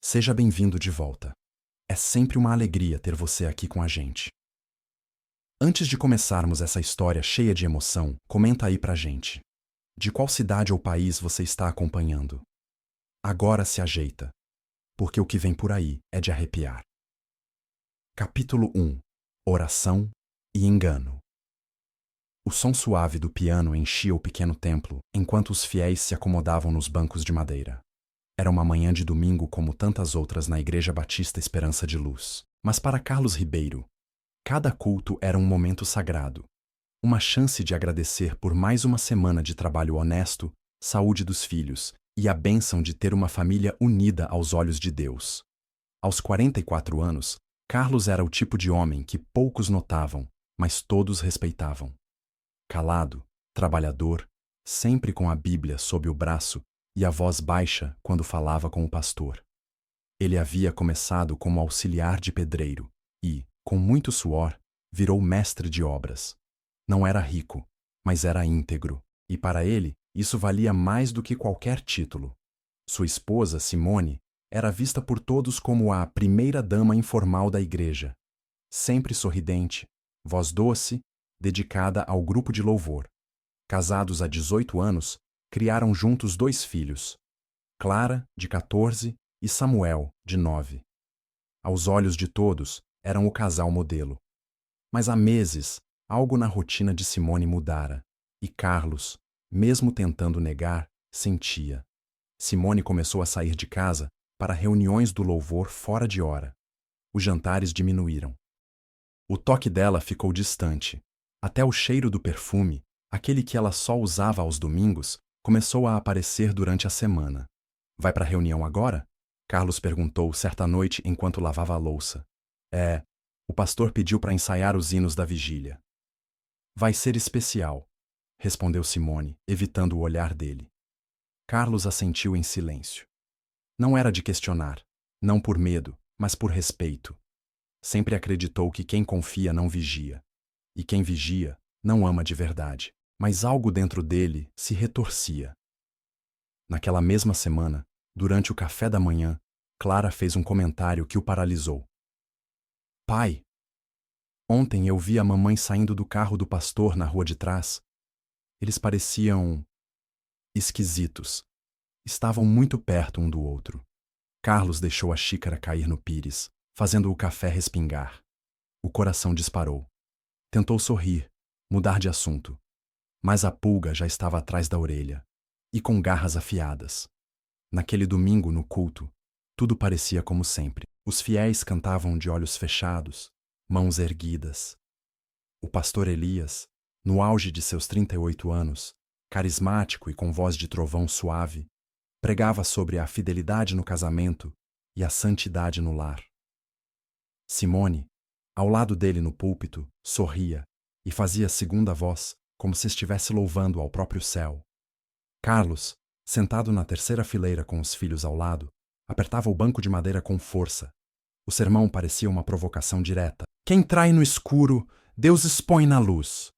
Seja bem-vindo de volta. É sempre uma alegria ter você aqui com a gente. Antes de começarmos essa história cheia de emoção, comenta aí pra gente. De qual cidade ou país você está acompanhando? Agora se ajeita, porque o que vem por aí é de arrepiar. Capítulo 1. Oração e engano. O som suave do piano enchia o pequeno templo enquanto os fiéis se acomodavam nos bancos de madeira. Era uma manhã de domingo como tantas outras na Igreja Batista Esperança de Luz. Mas para Carlos Ribeiro, cada culto era um momento sagrado. Uma chance de agradecer por mais uma semana de trabalho honesto, saúde dos filhos e a bênção de ter uma família unida aos olhos de Deus. Aos 44 anos, Carlos era o tipo de homem que poucos notavam, mas todos respeitavam. Calado, trabalhador, sempre com a Bíblia sob o braço e a voz baixa quando falava com o pastor. Ele havia começado como auxiliar de pedreiro e, com muito suor, virou mestre de obras. Não era rico, mas era íntegro, e para ele isso valia mais do que qualquer título. Sua esposa, Simone, era vista por todos como a primeira-dama informal da igreja. Sempre sorridente, voz doce, dedicada ao grupo de louvor. Casados há 18 anos, criaram juntos 2 filhos, Clara, de 14, e Samuel, de 9. Aos olhos de todos, eram o casal modelo. Mas há meses, algo na rotina de Simone mudara, e Carlos, mesmo tentando negar, sentia. Simone começou a sair de casa para reuniões do louvor fora de hora. Os jantares diminuíram. O toque dela ficou distante. Até o cheiro do perfume, aquele que ela só usava aos domingos, começou a aparecer durante a semana. Vai para a reunião agora? Carlos perguntou certa noite enquanto lavava a louça. O pastor pediu para ensaiar os hinos da vigília. Vai ser especial, respondeu Simone, evitando o olhar dele. Carlos assentiu em silêncio. Não era de questionar, não por medo, mas por respeito. Sempre acreditou que quem confia não vigia. E quem vigia não ama de verdade. Mas algo dentro dele se retorcia. Naquela mesma semana, durante o café da manhã, Clara fez um comentário que o paralisou. Pai, ontem eu vi a mamãe saindo do carro do pastor na rua de trás. Eles pareciam esquisitos. Estavam muito perto um do outro. Carlos deixou a xícara cair no pires, fazendo o café respingar. O coração disparou. Tentou sorrir, mudar de assunto. Mas a pulga já estava atrás da orelha, e com garras afiadas. Naquele domingo no culto, tudo parecia como sempre. Os fiéis cantavam de olhos fechados, mãos erguidas. O pastor Elias, no auge de seus 38 anos, carismático e com voz de trovão suave, pregava sobre a fidelidade no casamento e a santidade no lar. Simone, ao lado dele no púlpito, sorria e fazia segunda voz, como se estivesse louvando ao próprio céu. Carlos, sentado na terceira fileira com os filhos ao lado, apertava o banco de madeira com força. O sermão parecia uma provocação direta. Quem trai no escuro, Deus expõe na luz,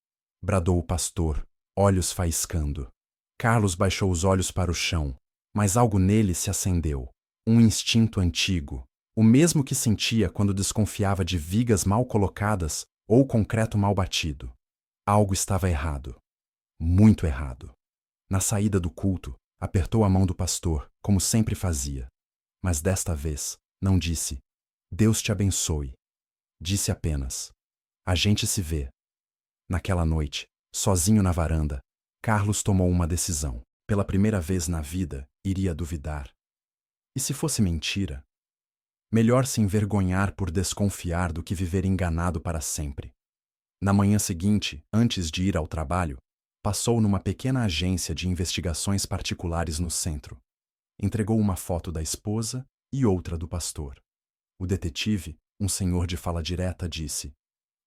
bradou o pastor, olhos faiscando. Carlos baixou os olhos para o chão, mas algo nele se acendeu. Um instinto antigo, o mesmo que sentia quando desconfiava de vigas mal colocadas ou concreto mal batido. Algo estava errado. Muito errado. Na saída do culto, apertou a mão do pastor, como sempre fazia. Mas desta vez, não disse, Deus te abençoe. Disse apenas, a gente se vê. Naquela noite, sozinho na varanda, Carlos tomou uma decisão. Pela primeira vez na vida, iria duvidar. E se fosse mentira? Melhor se envergonhar por desconfiar do que viver enganado para sempre. Na manhã seguinte, antes de ir ao trabalho, passou numa pequena agência de investigações particulares no centro. Entregou uma foto da esposa e outra do pastor. O detetive, um senhor de fala direta, disse: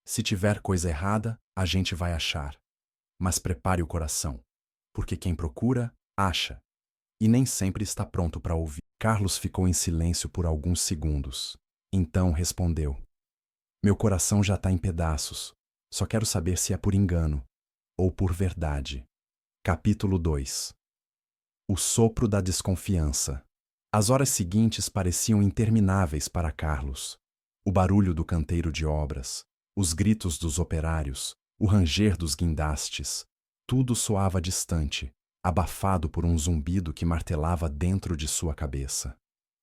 se tiver coisa errada, a gente vai achar. Mas prepare o coração, porque quem procura, acha. E nem sempre está pronto para ouvir. Carlos ficou em silêncio por alguns segundos. Então respondeu: meu coração já está em pedaços. Só quero saber se é por engano ou por verdade. Capítulo 2. O sopro da desconfiança. As horas seguintes pareciam intermináveis para Carlos. O barulho do canteiro de obras, os gritos dos operários, o ranger dos guindastes, tudo soava distante, abafado por um zumbido que martelava dentro de sua cabeça.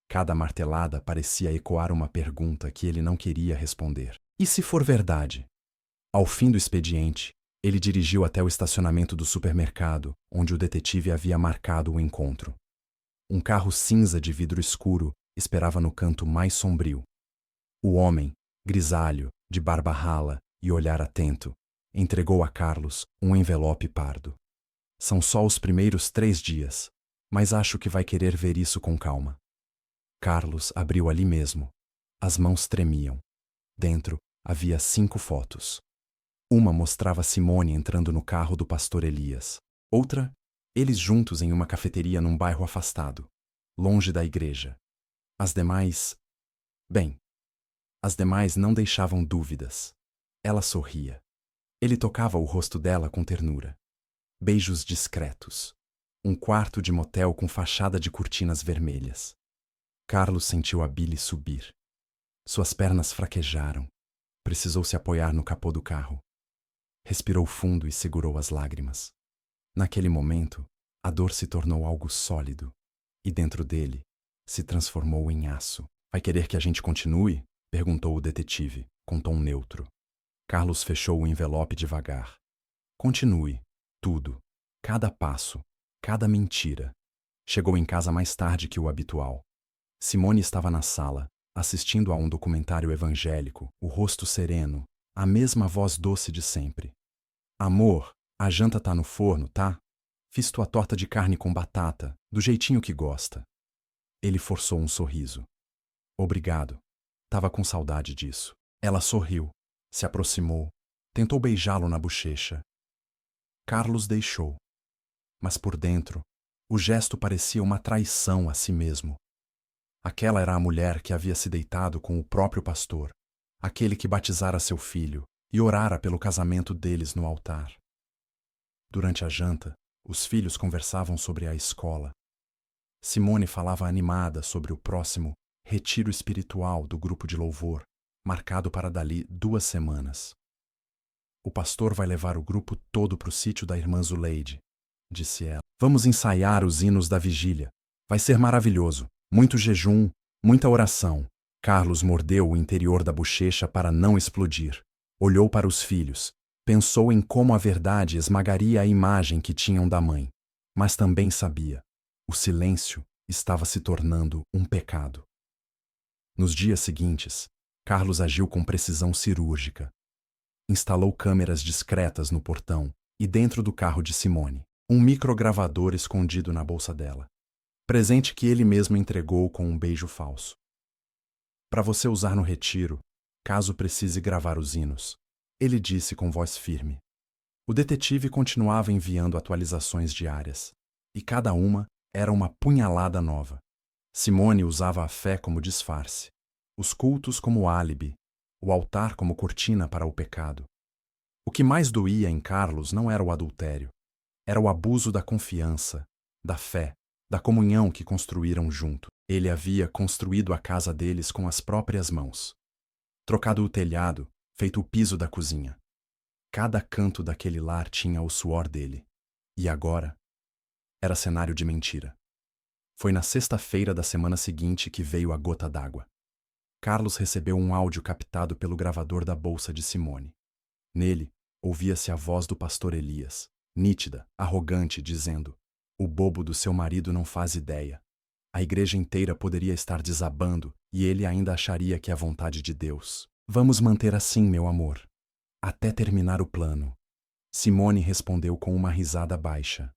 Cada martelada parecia ecoar uma pergunta que ele não queria responder. E se for verdade? Ao fim do expediente, ele dirigiu até o estacionamento do supermercado, onde o detetive havia marcado o encontro. Um carro cinza de vidro escuro esperava no canto mais sombrio. O homem, grisalho, de barba rala e olhar atento, entregou a Carlos um envelope pardo. São só os primeiros 3 dias, mas acho que vai querer ver isso com calma. Carlos abriu ali mesmo. As mãos tremiam. Dentro havia 5 fotos. Uma mostrava Simone entrando no carro do pastor Elias. Outra, eles juntos em uma cafeteria num bairro afastado, longe da igreja. As demais... Bem, as demais não deixavam dúvidas. Ela sorria. Ele tocava o rosto dela com ternura. Beijos discretos. Um quarto de motel com fachada de cortinas vermelhas. Carlos sentiu a bile subir. Suas pernas fraquejaram. Precisou se apoiar no capô do carro. Respirou fundo e segurou as lágrimas. Naquele momento, a dor se tornou algo sólido, e dentro dele se transformou em aço. Vai querer que a gente continue? Perguntou o detetive, com tom neutro. Carlos fechou o envelope devagar. Continue. Tudo. Cada passo. Cada mentira. Chegou em casa mais tarde que o habitual. Simone estava na sala, assistindo a um documentário evangélico, o rosto sereno, a mesma voz doce de sempre. Amor, a janta tá no forno, tá? Fiz tua torta de carne com batata, do jeitinho que gosta. Ele forçou um sorriso. Obrigado. Tava com saudade disso. Ela sorriu, se aproximou, tentou beijá-lo na bochecha. Carlos deixou. Mas por dentro, o gesto parecia uma traição a si mesmo. Aquela era a mulher que havia se deitado com o próprio pastor, aquele que batizara seu filho e orara pelo casamento deles no altar. Durante a janta, os filhos conversavam sobre a escola. Simone falava animada sobre o próximo retiro espiritual do grupo de louvor, marcado para dali 2 semanas. O pastor vai levar o grupo todo para o sítio da irmã Zuleide, disse ela. Vamos ensaiar os hinos da vigília. Vai ser maravilhoso. Muito jejum, muita oração. Carlos mordeu o interior da bochecha para não explodir. Olhou para os filhos. Pensou em como a verdade esmagaria a imagem que tinham da mãe. Mas também sabia. O silêncio estava se tornando um pecado. Nos dias seguintes, Carlos agiu com precisão cirúrgica. Instalou câmeras discretas no portão e dentro do carro de Simone, um microgravador escondido na bolsa dela. Presente que ele mesmo entregou com um beijo falso. Para você usar no retiro, caso precise gravar os hinos, ele disse com voz firme. O detetive continuava enviando atualizações diárias, e cada uma era uma punhalada nova. Simone usava a fé como disfarce, os cultos como álibi, o altar como cortina para o pecado. O que mais doía em Carlos não era o adultério, era o abuso da confiança, da fé, da comunhão que construíram junto. Ele havia construído a casa deles com as próprias mãos. Trocado o telhado, feito o piso da cozinha. Cada canto daquele lar tinha o suor dele. E agora? Era cenário de mentira. Foi na sexta-feira da semana seguinte que veio a gota d'água. Carlos recebeu um áudio captado pelo gravador da bolsa de Simone. Nele, ouvia-se a voz do pastor Elias, nítida, arrogante, dizendo: "O bobo do seu marido não faz ideia. A igreja inteira poderia estar desabando e ele ainda acharia que é a vontade de Deus. Vamos manter assim, meu amor, até terminar o plano." Simone respondeu com uma risada baixa.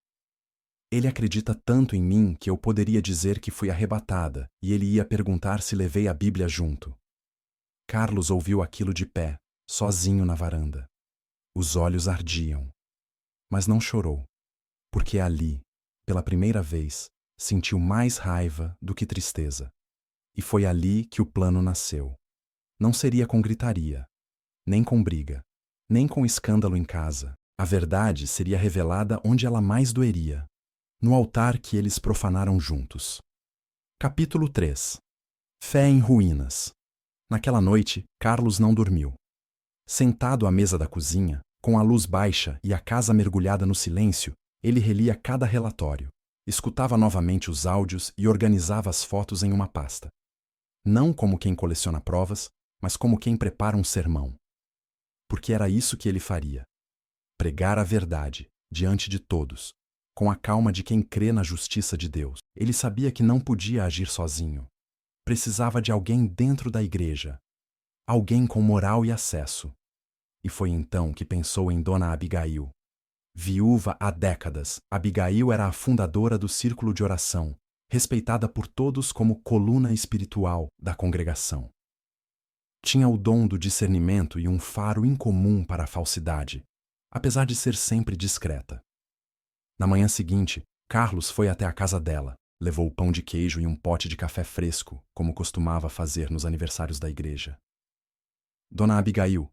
Ele acredita tanto em mim que eu poderia dizer que fui arrebatada e ele ia perguntar se levei a Bíblia junto. Carlos ouviu aquilo de pé, sozinho na varanda. Os olhos ardiam. Mas não chorou, porque ali, pela primeira vez, sentiu mais raiva do que tristeza. E foi ali que o plano nasceu. Não seria com gritaria, nem com briga, nem com escândalo em casa. A verdade seria revelada onde ela mais doeria, no altar que eles profanaram juntos. Capítulo 3. Fé em ruínas. Naquela noite, Carlos não dormiu. Sentado à mesa da cozinha, com a luz baixa e a casa mergulhada no silêncio, ele relia cada relatório, escutava novamente os áudios e organizava as fotos em uma pasta. Não como quem coleciona provas, mas como quem prepara um sermão. Porque era isso que ele faria: pregar a verdade diante de todos, com a calma de quem crê na justiça de Deus. Ele sabia que não podia agir sozinho. Precisava de alguém dentro da igreja, alguém com moral e acesso. E foi então que pensou em Dona Abigail. Viúva há décadas, Abigail era a fundadora do círculo de oração, respeitada por todos como coluna espiritual da congregação. Tinha o dom do discernimento e um faro incomum para a falsidade, apesar de ser sempre discreta. Na manhã seguinte, Carlos foi até a casa dela, levou pão de queijo e um pote de café fresco, como costumava fazer nos aniversários da igreja. Dona Abigail,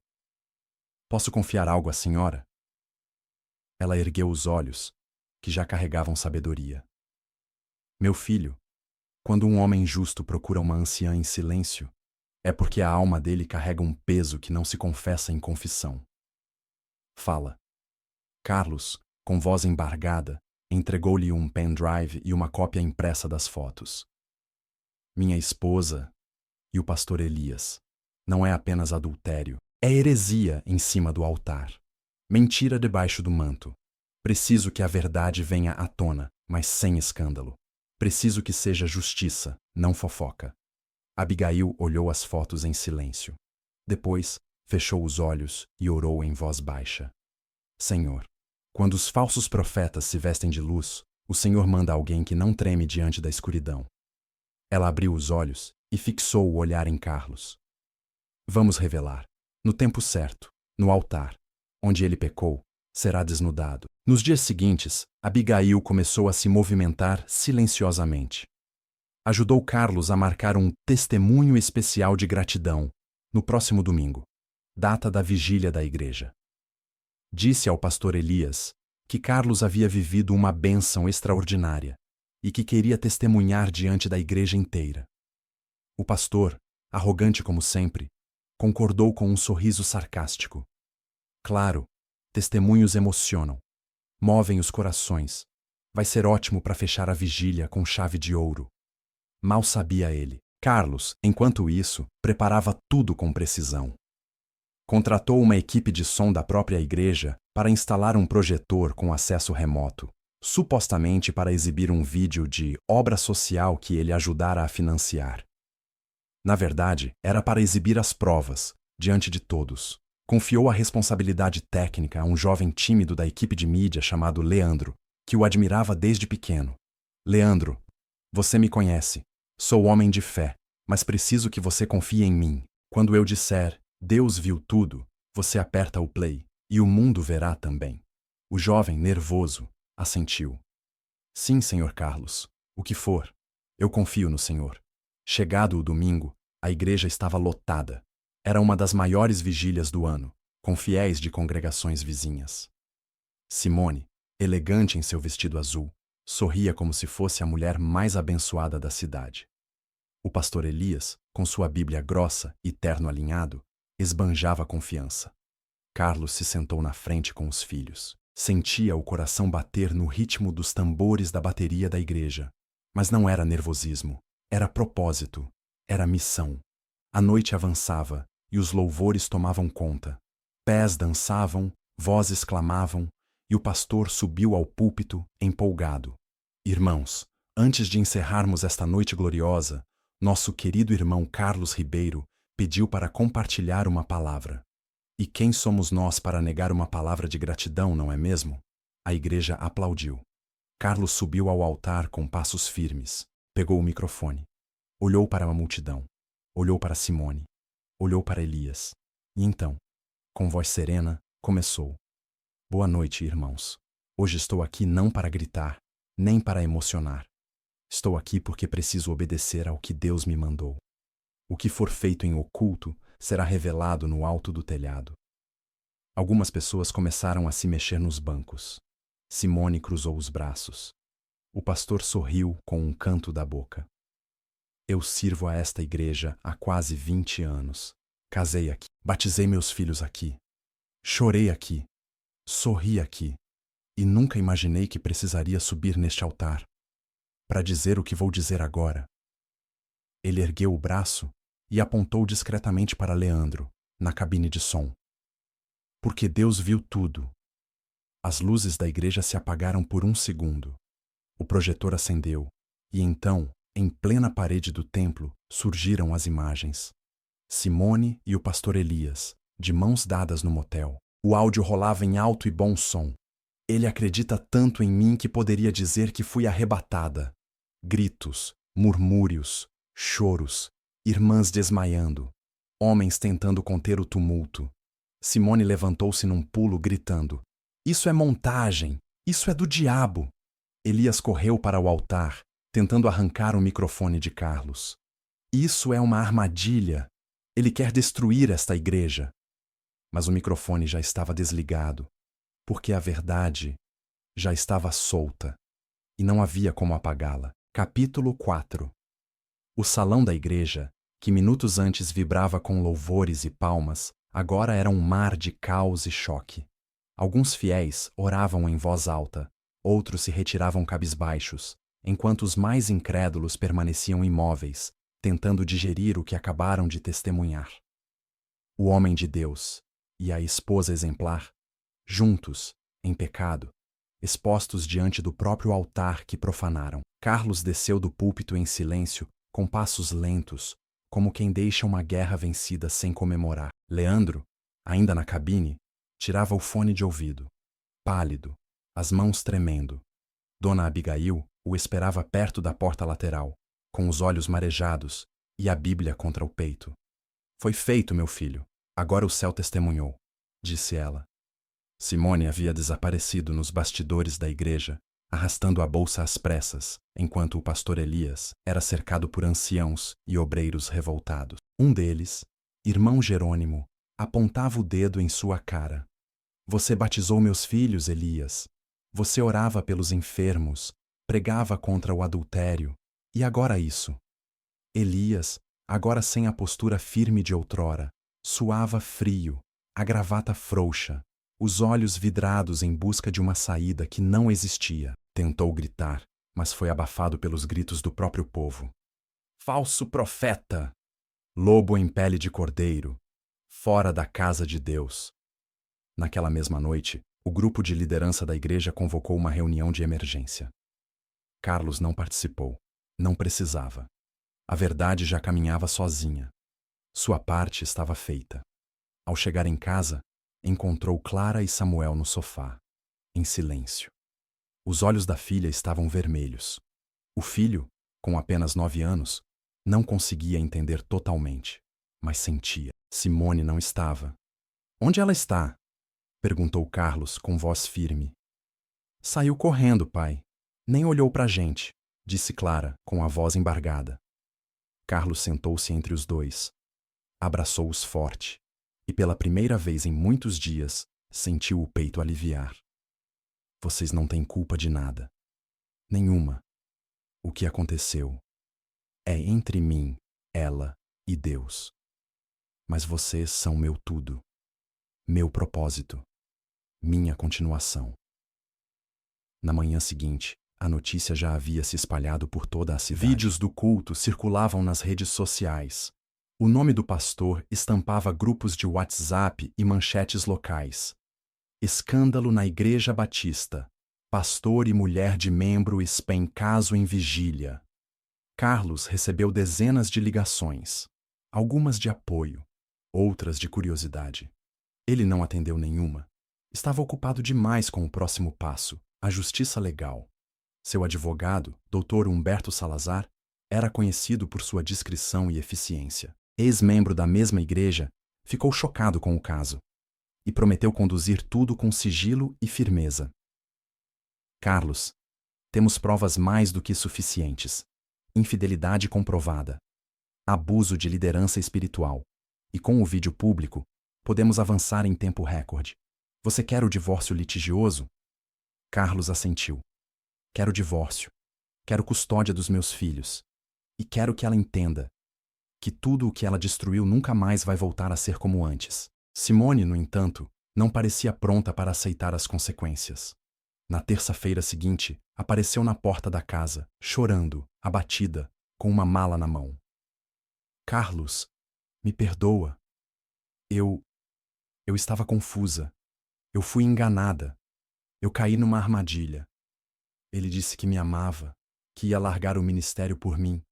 posso confiar algo à senhora? Ela ergueu os olhos, que já carregavam sabedoria. Meu filho, quando um homem justo procura uma anciã em silêncio, é porque a alma dele carrega um peso que não se confessa em confissão. Fala. Carlos, com voz embargada, entregou-lhe um pendrive e uma cópia impressa das fotos. Minha esposa e o pastor Elias. Não é apenas adultério, é heresia em cima do altar. Mentira debaixo do manto. Preciso que a verdade venha à tona, mas sem escândalo. Preciso que seja justiça, não fofoca. Abigail olhou as fotos em silêncio. Depois, fechou os olhos e orou em voz baixa. Senhor, quando os falsos profetas se vestem de luz, o Senhor manda alguém que não treme diante da escuridão. Ela abriu os olhos e fixou o olhar em Carlos. Vamos revelar. No tempo certo, no altar, onde ele pecou, será desnudado. Nos dias seguintes, Abigail começou a se movimentar silenciosamente. Ajudou Carlos a marcar um testemunho especial de gratidão no próximo domingo, data da vigília da igreja. Disse ao pastor Elias que Carlos havia vivido uma bênção extraordinária e que queria testemunhar diante da igreja inteira. O pastor, arrogante como sempre, concordou com um sorriso sarcástico. Claro, testemunhos emocionam, movem os corações. Vai ser ótimo para fechar a vigília com chave de ouro. Mal sabia ele. Carlos, enquanto isso, preparava tudo com precisão. Contratou uma equipe de som da própria igreja para instalar um projetor com acesso remoto, supostamente para exibir um vídeo de obra social que ele ajudara a financiar. Na verdade, era para exibir as provas, diante de todos. Confiou a responsabilidade técnica a um jovem tímido da equipe de mídia chamado Leandro, que o admirava desde pequeno. Leandro, você me conhece. Sou homem de fé, mas preciso que você confie em mim. Quando eu disser, Deus viu tudo, você aperta o play, e o mundo verá também. O jovem, nervoso, assentiu. Sim, senhor Carlos, o que for. Eu confio no senhor. Chegado o domingo, a igreja estava lotada. Era uma das maiores vigílias do ano, com fiéis de congregações vizinhas. Simone, elegante em seu vestido azul, sorria como se fosse a mulher mais abençoada da cidade. O pastor Elias, com sua Bíblia grossa e terno alinhado, esbanjava confiança. Carlos se sentou na frente com os filhos. Sentia o coração bater no ritmo dos tambores da bateria da igreja. Mas não era nervosismo, era propósito, era missão. A noite avançava e os louvores tomavam conta. Pés dançavam, vozes clamavam, e o pastor subiu ao púlpito empolgado. Irmãos, antes de encerrarmos esta noite gloriosa, nosso querido irmão Carlos Ribeiro pediu para compartilhar uma palavra. E quem somos nós para negar uma palavra de gratidão, não é mesmo? A igreja aplaudiu. Carlos subiu ao altar com passos firmes, pegou o microfone, olhou para a multidão, olhou para Simone, olhou para Elias, e então, com voz serena, começou. Boa noite, irmãos. Hoje estou aqui não para gritar, nem para emocionar. Estou aqui porque preciso obedecer ao que Deus me mandou. O que for feito em oculto será revelado no alto do telhado. Algumas pessoas começaram a se mexer nos bancos. Simone cruzou os braços. O pastor sorriu com um canto da boca. Eu sirvo a esta igreja há quase 20 anos. Casei aqui, batizei meus filhos aqui, chorei aqui, sorri aqui, e nunca imaginei que precisaria subir neste altar para dizer o que vou dizer agora. Ele ergueu o braço e apontou discretamente para Leandro, na cabine de som. Porque Deus viu tudo. As luzes da igreja se apagaram por um segundo. O projetor acendeu, e então, em plena parede do templo, surgiram as imagens. Simone e o pastor Elias, de mãos dadas no motel. O áudio rolava em alto e bom som. Ele acredita tanto em mim que poderia dizer que fui arrebatada. Gritos, murmúrios, choros, irmãs desmaiando, homens tentando conter o tumulto. Simone levantou-se num pulo, gritando: "Isso é montagem! Isso é do diabo!" Elias correu para o altar, tentando arrancar o microfone de Carlos. "Isso é uma armadilha! Ele quer destruir esta igreja." Mas o microfone já estava desligado, porque a verdade já estava solta e não havia como apagá-la. Capítulo 4. O salão da igreja, que minutos antes vibrava com louvores e palmas, agora era um mar de caos e choque. Alguns fiéis oravam em voz alta, outros se retiravam cabisbaixos, enquanto os mais incrédulos permaneciam imóveis, tentando digerir o que acabaram de testemunhar. O homem de Deus e a esposa exemplar, juntos, em pecado, expostos diante do próprio altar que profanaram. Carlos desceu do púlpito em silêncio, com passos lentos, como quem deixa uma guerra vencida sem comemorar. Leandro, ainda na cabine, tirava o fone de ouvido, pálido, as mãos tremendo. Dona Abigail o esperava perto da porta lateral, com os olhos marejados e a Bíblia contra o peito. "Foi feito, meu filho. Agora o céu testemunhou", disse ela. Simone havia desaparecido nos bastidores da igreja, arrastando a bolsa às pressas, enquanto o pastor Elias era cercado por anciãos e obreiros revoltados. Um deles, irmão Jerônimo, apontava o dedo em sua cara. "Você batizou meus filhos, Elias. Você orava pelos enfermos, pregava contra o adultério. E agora isso?" Elias, agora sem a postura firme de outrora, suava frio, a gravata frouxa, os olhos vidrados em busca de uma saída que não existia. Tentou gritar, mas foi abafado pelos gritos do próprio povo. "Falso profeta! Lobo em pele de cordeiro! Fora da casa de Deus!" Naquela mesma noite, o grupo de liderança da igreja convocou uma reunião de emergência. Carlos não participou. Não precisava. A verdade já caminhava sozinha. Sua parte estava feita. Ao chegar em casa, encontrou Clara e Samuel no sofá, em silêncio. Os olhos da filha estavam vermelhos. O filho, com apenas 9 anos, não conseguia entender totalmente, mas sentia. Simone não estava. "Onde ela está?" perguntou Carlos com voz firme. "Saiu correndo, pai. Nem olhou pra gente", disse Clara, com a voz embargada. Carlos sentou-se entre os dois. Abraçou-os forte, e pela primeira vez em muitos dias, sentiu o peito aliviar. "Vocês não têm culpa de nada. Nenhuma. O que aconteceu é entre mim, ela e Deus. Mas vocês são meu tudo, meu propósito, minha continuação." Na manhã seguinte, a notícia já havia se espalhado por toda a cidade. Vídeos do culto circulavam nas redes sociais. O nome do pastor estampava grupos de WhatsApp e manchetes locais. "Escândalo na Igreja Batista. Pastor e mulher de membro expõem caso em vigília." Carlos recebeu dezenas de ligações, algumas de apoio, outras de curiosidade. Ele não atendeu nenhuma. Estava ocupado demais com o próximo passo, a justiça legal. Seu advogado, Dr. Humberto Salazar, era conhecido por sua discrição e eficiência. Ex-membro da mesma igreja, ficou chocado com o caso e prometeu conduzir tudo com sigilo e firmeza. "Carlos, temos provas mais do que suficientes. Infidelidade comprovada, abuso de liderança espiritual, e com o vídeo público, podemos avançar em tempo recorde. Você quer o divórcio litigioso?" Carlos assentiu. "Quero o divórcio. Quero custódia dos meus filhos. E quero que ela entenda que tudo o que ela destruiu nunca mais vai voltar a ser como antes. Simone, no entanto, não parecia pronta para aceitar as consequências. Na terça-feira seguinte, apareceu na porta da casa, chorando, abatida, com uma mala na mão. Carlos, me perdoa. Eu estava confusa. Eu fui enganada. Eu caí numa armadilha. Ele disse que me amava, que ia largar o ministério por mim.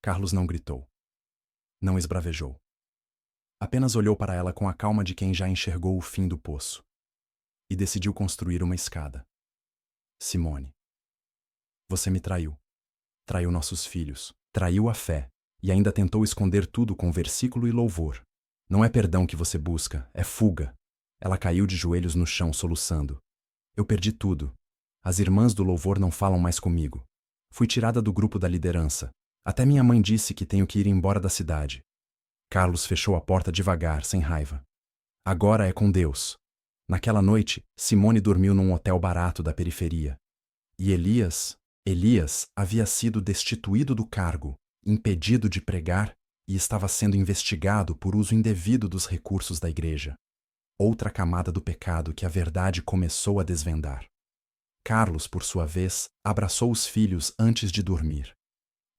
Carlos não gritou. Não esbravejou. Apenas olhou para ela com a calma de quem já enxergou o fim do poço. E decidiu construir uma escada. Simone, você me traiu. Traiu nossos filhos. Traiu a fé. E ainda tentou esconder tudo com versículo e louvor. Não é perdão que você busca, é fuga. Ela caiu de joelhos no chão, soluçando. Eu perdi tudo. As irmãs do louvor não falam mais comigo. Fui tirada do grupo da liderança. Até minha mãe disse que tenho que ir embora da cidade. Carlos fechou a porta devagar, sem raiva. Agora é com Deus. Naquela noite, Simone dormiu num hotel barato da periferia. E Elias havia sido destituído do cargo, impedido de pregar e estava sendo investigado por uso indevido dos recursos da igreja. Outra camada do pecado que a verdade começou a desvendar. Carlos, por sua vez, abraçou os filhos antes de dormir.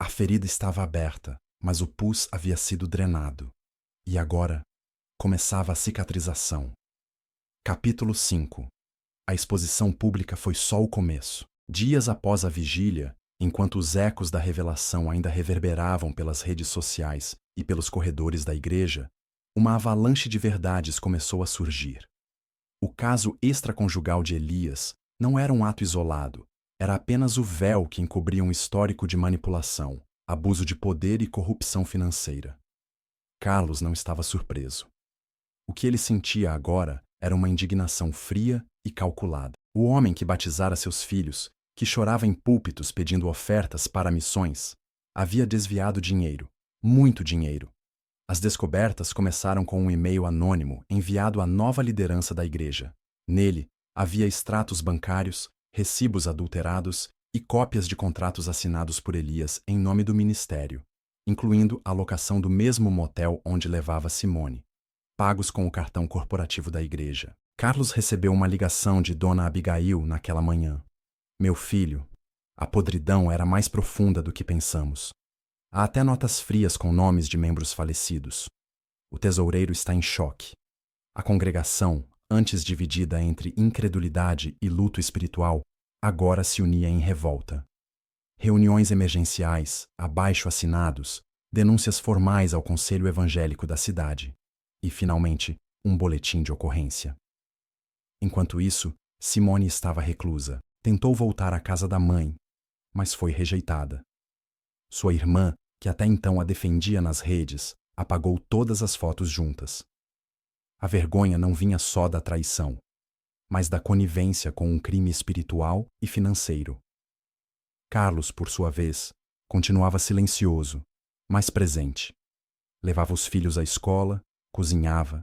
A ferida estava aberta, mas o pus havia sido drenado. E agora começava a cicatrização. Capítulo 5. A exposição pública foi só o começo. Dias após a vigília, enquanto os ecos da revelação ainda reverberavam pelas redes sociais e pelos corredores da igreja, uma avalanche de verdades começou a surgir. O caso extraconjugal de Elias não era um ato isolado, era apenas o véu que encobria um histórico de manipulação, abuso de poder e corrupção financeira. Carlos não estava surpreso. O que ele sentia agora era uma indignação fria e calculada. O homem que batizara seus filhos, que chorava em púlpitos pedindo ofertas para missões, havia desviado dinheiro, muito dinheiro. As descobertas começaram com um e-mail anônimo enviado à nova liderança da igreja. Nele, havia extratos bancários, recibos adulterados e cópias de contratos assinados por Elias em nome do ministério, incluindo a locação do mesmo motel onde levava Simone, pagos com o cartão corporativo da igreja. Carlos recebeu uma ligação de Dona Abigail naquela manhã. Meu filho, a podridão era mais profunda do que pensamos. Há até notas frias com nomes de membros falecidos. O tesoureiro está em choque. A congregação, antes dividida entre incredulidade e luto espiritual, agora se unia em revolta. Reuniões emergenciais, abaixo-assinados, denúncias formais ao conselho evangélico da cidade e, finalmente, um boletim de ocorrência. Enquanto isso, Simone estava reclusa. Tentou voltar à casa da mãe, mas foi rejeitada. Sua irmã, que até então a defendia nas redes, apagou todas as fotos juntas. A vergonha não vinha só da traição, mas da conivência com um crime espiritual e financeiro. Carlos, por sua vez, continuava silencioso, mas presente. Levava os filhos à escola, cozinhava,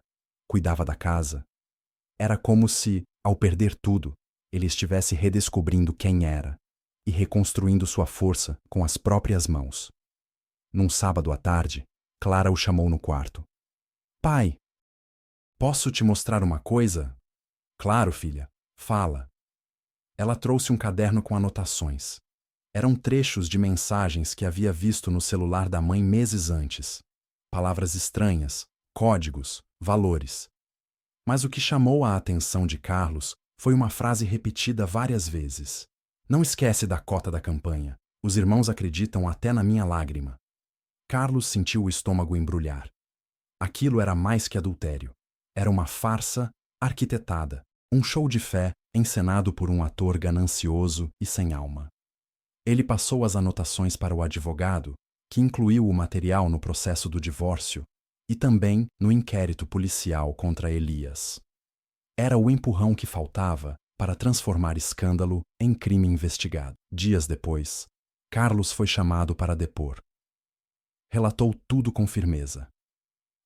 cuidava da casa. Era como se, ao perder tudo, ele estivesse redescobrindo quem era e reconstruindo sua força com as próprias mãos. Num sábado à tarde, Clara o chamou no quarto. Pai, posso te mostrar uma coisa? Claro, filha, fala. Ela trouxe um caderno com anotações. Eram trechos de mensagens que havia visto no celular da mãe meses antes. Palavras estranhas, códigos, valores. Mas o que chamou a atenção de Carlos foi uma frase repetida várias vezes. Não esquece da cota da campanha. Os irmãos acreditam até na minha lágrima. Carlos sentiu o estômago embrulhar. Aquilo era mais que adultério. Era uma farsa arquitetada, um show de fé encenado por um ator ganancioso e sem alma. Ele passou as anotações para o advogado, que incluiu o material no processo do divórcio e também no inquérito policial contra Elias. Era o empurrão que faltava para transformar escândalo em crime investigado. Dias depois, Carlos foi chamado para depor. Relatou tudo com firmeza.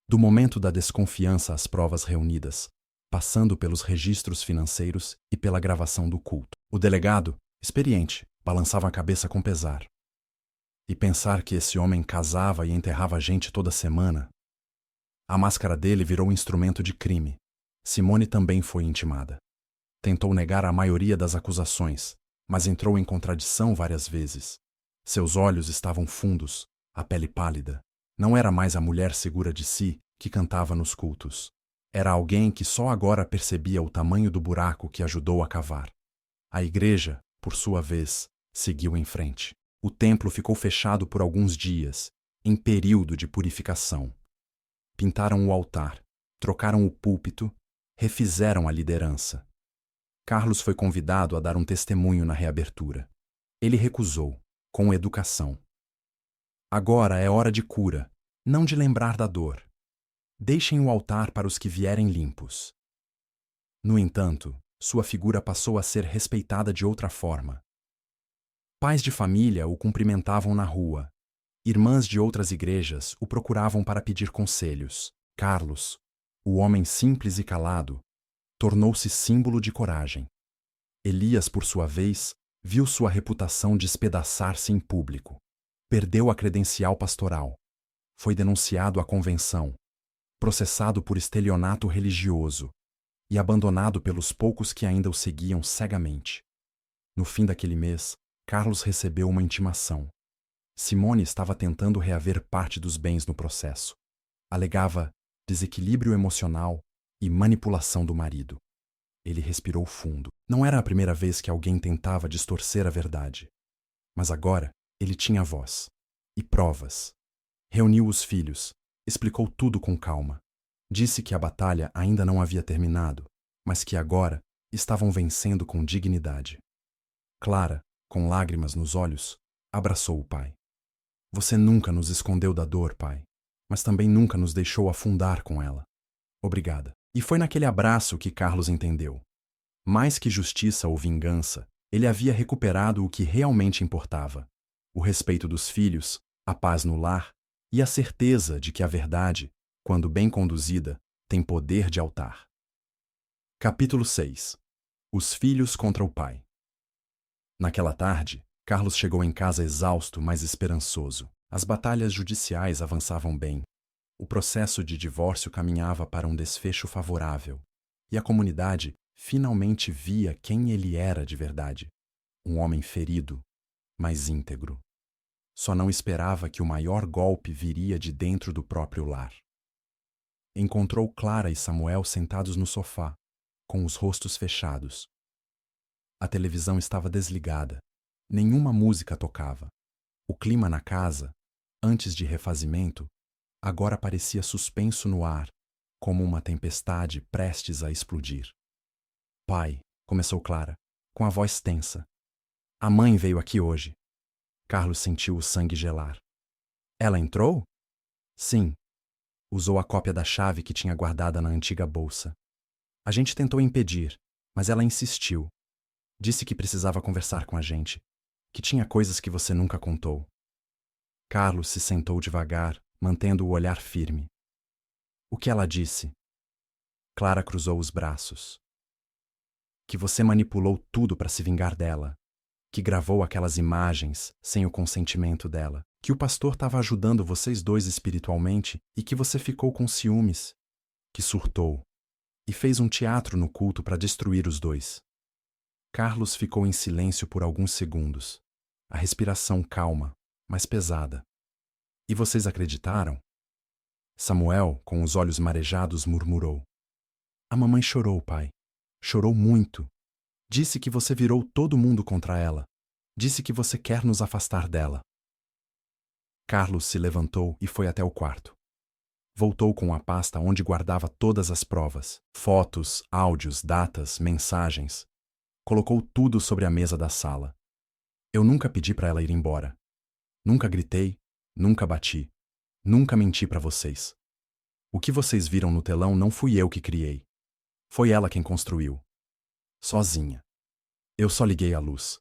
Do momento da desconfiança às provas reunidas, passando pelos registros financeiros e pela gravação do culto. O delegado, experiente, balançava a cabeça com pesar. E pensar que esse homem casava e enterrava gente toda semana. A máscara dele virou instrumento de crime. Simone também foi intimada. Tentou negar a maioria das acusações, mas entrou em contradição várias vezes. Seus olhos estavam fundos, a pele pálida. Não era mais a mulher segura de si que cantava nos cultos. Era alguém que só agora percebia o tamanho do buraco que ajudou a cavar. A igreja, por sua vez, seguiu em frente. O templo ficou fechado por alguns dias, em período de purificação. Pintaram o altar, trocaram o púlpito, refizeram a liderança. Carlos foi convidado a dar um testemunho na reabertura. Ele recusou, com educação. Agora é hora de cura, não de lembrar da dor. Deixem o altar para os que vierem limpos. No entanto, sua figura passou a ser respeitada de outra forma. Pais de família o cumprimentavam na rua. Irmãs de outras igrejas o procuravam para pedir conselhos. Carlos, o homem simples e calado, tornou-se símbolo de coragem. Elias, por sua vez, viu sua reputação despedaçar-se em público. Perdeu a credencial pastoral. Foi denunciado à convenção, processado por estelionato religioso e abandonado pelos poucos que ainda o seguiam cegamente. No fim daquele mês, Carlos recebeu uma intimação. Simone estava tentando reaver parte dos bens no processo. Alegava desequilíbrio emocional e manipulação do marido. Ele respirou fundo. Não era a primeira vez que alguém tentava distorcer a verdade. Mas agora ele tinha voz e provas. Reuniu os filhos, explicou tudo com calma. Disse que a batalha ainda não havia terminado, mas que agora estavam vencendo com dignidade. Clara, com lágrimas nos olhos, abraçou o pai. Você nunca nos escondeu da dor, pai, mas também nunca nos deixou afundar com ela. Obrigada. E foi naquele abraço que Carlos entendeu. Mais que justiça ou vingança, ele havia recuperado o que realmente importava: o respeito dos filhos, a paz no lar e a certeza de que a verdade, quando bem conduzida, tem poder de altar. Capítulo 6. Os filhos contra o pai. Naquela tarde, Carlos chegou em casa exausto, mas esperançoso. As batalhas judiciais avançavam bem. O processo de divórcio caminhava para um desfecho favorável, e a comunidade finalmente via quem ele era de verdade. Um homem ferido, mas íntegro. Só não esperava que o maior golpe viria de dentro do próprio lar. Encontrou Clara e Samuel sentados no sofá, com os rostos fechados. A televisão estava desligada. Nenhuma música tocava. O clima na casa, antes de refazimento, agora parecia suspenso no ar, como uma tempestade prestes a explodir. Pai, começou Clara, com a voz tensa. A mãe veio aqui hoje. Carlos sentiu o sangue gelar. Ela entrou? Sim. Usou a cópia da chave que tinha guardada na antiga bolsa. A gente tentou impedir, mas ela insistiu. Disse que precisava conversar com a gente, que tinha coisas que você nunca contou. Carlos se sentou devagar, mantendo o olhar firme. O que ela disse? Clara cruzou os braços. Que você manipulou tudo para se vingar dela, que gravou aquelas imagens sem o consentimento dela, que o pastor estava ajudando vocês dois espiritualmente e que você ficou com ciúmes, que surtou e fez um teatro no culto para destruir os dois. Carlos ficou em silêncio por alguns segundos, a respiração calma, mas pesada. E vocês acreditaram? Samuel, com os olhos marejados, murmurou. A mamãe chorou, pai. Chorou muito. Disse que você virou todo mundo contra ela. Disse que você quer nos afastar dela. Carlos se levantou e foi até o quarto. Voltou com a pasta onde guardava todas as provas, fotos, áudios, datas, mensagens. Colocou tudo sobre a mesa da sala. Eu nunca pedi para ela ir embora. Nunca gritei, nunca bati. Nunca menti para vocês. O que vocês viram no telão não fui eu que criei. Foi ela quem construiu. Sozinha. Eu só liguei a luz.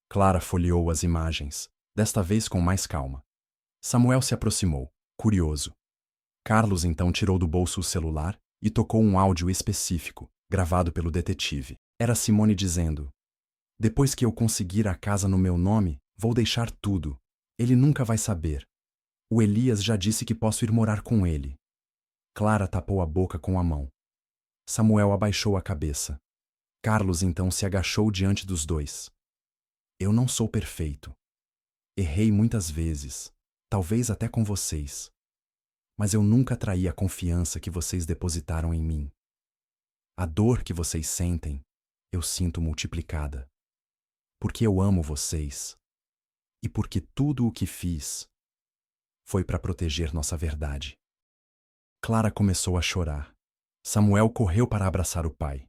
Clara folheou as imagens, desta vez com mais calma. Samuel se aproximou, curioso. Carlos então tirou do bolso o celular e tocou um áudio específico, gravado pelo detetive. Era Simone dizendo: Depois que eu conseguir a casa no meu nome, vou deixar tudo. Ele nunca vai saber. O Elias já disse que posso ir morar com ele. Clara tapou a boca com a mão. Samuel abaixou a cabeça. Carlos então se agachou diante dos dois. Eu não sou perfeito. Errei muitas vezes, talvez até com vocês. Mas eu nunca traí a confiança que vocês depositaram em mim. A dor que vocês sentem, eu sinto multiplicada. Porque eu amo vocês. E porque tudo o que fiz foi para proteger nossa verdade. Clara começou a chorar. Samuel correu para abraçar o pai.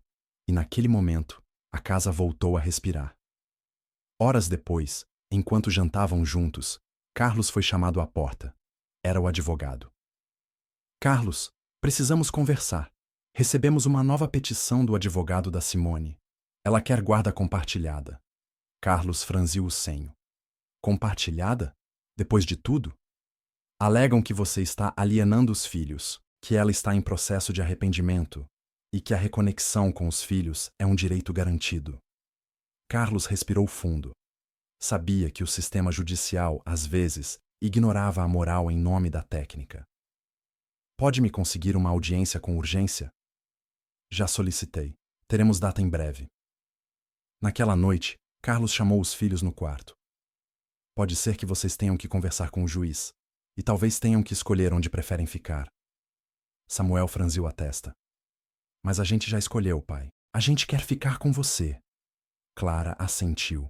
E naquele momento, a casa voltou a respirar. Horas depois, enquanto jantavam juntos, Carlos foi chamado à porta. Era o advogado. Carlos, precisamos conversar. Recebemos uma nova petição do advogado da Simone. Ela quer guarda compartilhada. Carlos franziu o senho. Compartilhada? Depois de tudo? Alegam que você está alienando os filhos, que ela está em processo de arrependimento e que a reconexão com os filhos é um direito garantido. Carlos respirou fundo. Sabia que o sistema judicial, às vezes, ignorava a moral em nome da técnica. Pode me conseguir uma audiência com urgência? Já solicitei. Teremos data em breve. Naquela noite, Carlos chamou os filhos no quarto. Pode ser que vocês tenham que conversar com o juiz, e talvez tenham que escolher onde preferem ficar. Samuel franziu a testa. Mas a gente já escolheu, pai. A gente quer ficar com você. Clara assentiu.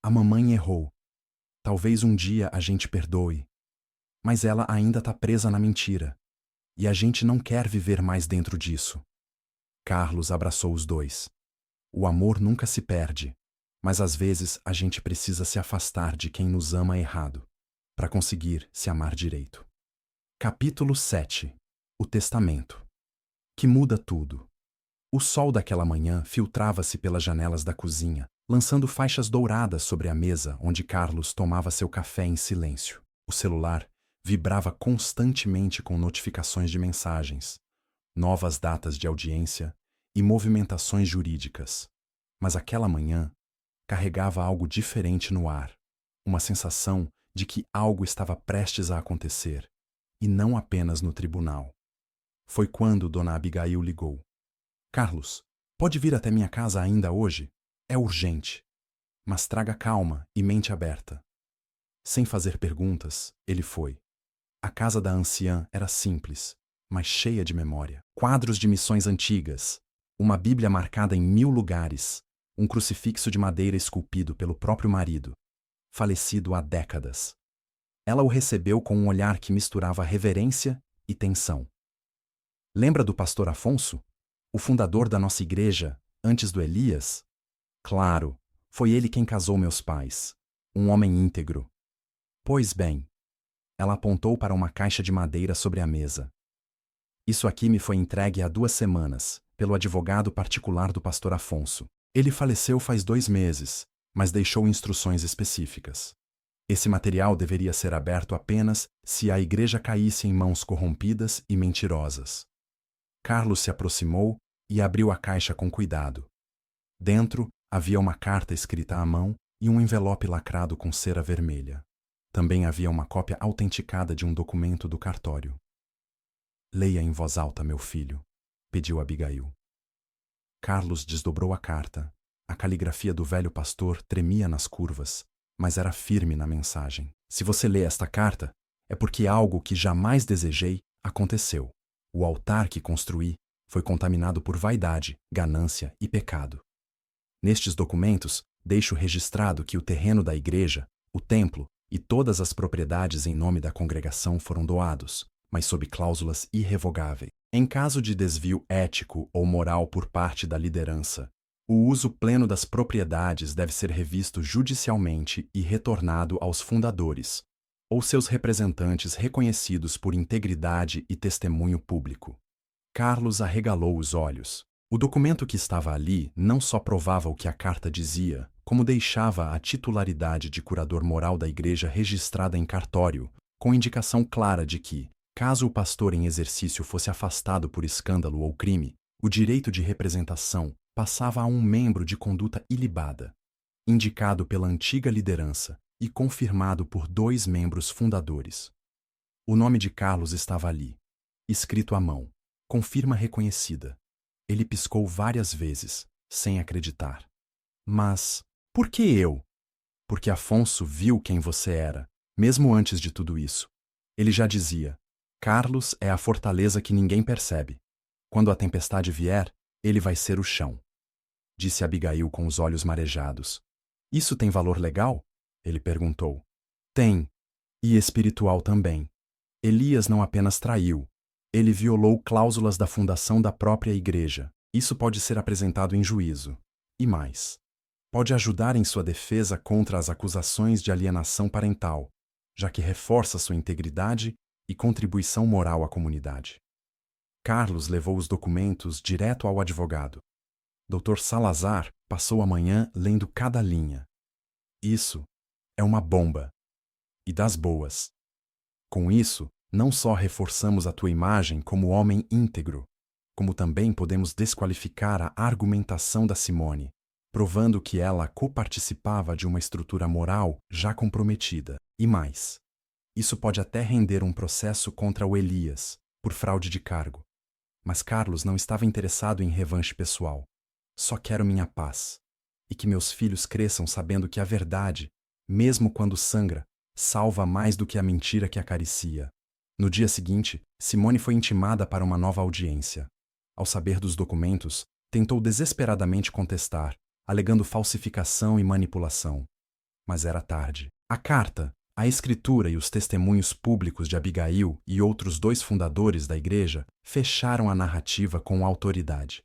A mamãe errou. Talvez um dia a gente perdoe. Mas ela ainda está presa na mentira. E a gente não quer viver mais dentro disso. Carlos abraçou os dois. O amor nunca se perde, mas às vezes a gente precisa se afastar de quem nos ama errado, para conseguir se amar direito. Capítulo 7. O Testamento. Que muda tudo. O sol daquela manhã filtrava-se pelas janelas da cozinha, lançando faixas douradas sobre a mesa onde Carlos tomava seu café em silêncio. O celular vibrava constantemente com notificações de mensagens, novas datas de audiência e movimentações jurídicas. Mas aquela manhã carregava algo diferente no ar, uma sensação de que algo estava prestes a acontecer, e não apenas no tribunal. Foi quando Dona Abigail ligou. Carlos, pode vir até minha casa ainda hoje? É urgente. Mas traga calma e mente aberta. Sem fazer perguntas, ele foi. A casa da anciã era simples, mas cheia de memória. Quadros de missões antigas, uma Bíblia marcada em 1000 lugares, um crucifixo de madeira esculpido pelo próprio marido, falecido há décadas. Ela o recebeu com um olhar que misturava reverência e tensão. Lembra do pastor Afonso? O fundador da nossa igreja, antes do Elias? Claro, foi ele quem casou meus pais. Um homem íntegro. Pois bem, ela apontou para uma caixa de madeira sobre a mesa. Isso aqui me foi entregue há 2 semanas, pelo advogado particular do pastor Afonso. Ele faleceu faz 2 meses, mas deixou instruções específicas. Esse material deveria ser aberto apenas se a igreja caísse em mãos corrompidas e mentirosas. Carlos se aproximou e abriu a caixa com cuidado. Dentro havia uma carta escrita à mão e um envelope lacrado com cera vermelha. Também havia uma cópia autenticada de um documento do cartório. Leia em voz alta, meu filho, pediu Abigail. Carlos desdobrou a carta. A caligrafia do velho pastor tremia nas curvas, mas era firme na mensagem. Se você lê esta carta, é porque algo que jamais desejei aconteceu. O altar que construí foi contaminado por vaidade, ganância e pecado. Nestes documentos, deixo registrado que o terreno da igreja, o templo e todas as propriedades em nome da congregação foram doados, mas sob cláusulas irrevogáveis. Em caso de desvio ético ou moral por parte da liderança, o uso pleno das propriedades deve ser revisto judicialmente e retornado aos fundadores, ou seus representantes reconhecidos por integridade e testemunho público. Carlos arregalou os olhos. O documento que estava ali não só provava o que a carta dizia, como deixava a titularidade de curador moral da igreja registrada em cartório, com indicação clara de que, caso o pastor em exercício fosse afastado por escândalo ou crime, o direito de representação passava a um membro de conduta ilibada, indicado pela antiga liderança, e confirmado por 2 membros fundadores. O nome de Carlos estava ali, escrito à mão, com firma reconhecida. Ele piscou várias vezes, sem acreditar. Mas, por que eu? Porque Afonso viu quem você era, mesmo antes de tudo isso. Ele já dizia: Carlos é a fortaleza que ninguém percebe. Quando a tempestade vier, ele vai ser o chão. Disse Abigail com os olhos marejados. Isso tem valor legal? Ele perguntou. Tem. E espiritual também. Elias não apenas traiu, ele violou cláusulas da fundação da própria igreja. Isso pode ser apresentado em juízo. E mais. Pode ajudar em sua defesa contra as acusações de alienação parental, já que reforça sua integridade e contribuição moral à comunidade. Carlos levou os documentos direto ao advogado. Dr. Salazar passou a manhã lendo cada linha. Isso é uma bomba. E das boas. Com isso, não só reforçamos a tua imagem como homem íntegro, como também podemos desqualificar a argumentação da Simone, provando que ela coparticipava de uma estrutura moral já comprometida. E mais, isso pode até render um processo contra o Elias, por fraude de cargo. Mas Carlos não estava interessado em revanche pessoal. Só quero minha paz, e que meus filhos cresçam sabendo que a verdade, mesmo quando sangra, salva mais do que a mentira que acaricia. No dia seguinte, Simone foi intimada para uma nova audiência. Ao saber dos documentos, tentou desesperadamente contestar, alegando falsificação e manipulação. Mas era tarde. A carta, a escritura e os testemunhos públicos de Abigail e outros 2 fundadores da igreja fecharam a narrativa com autoridade.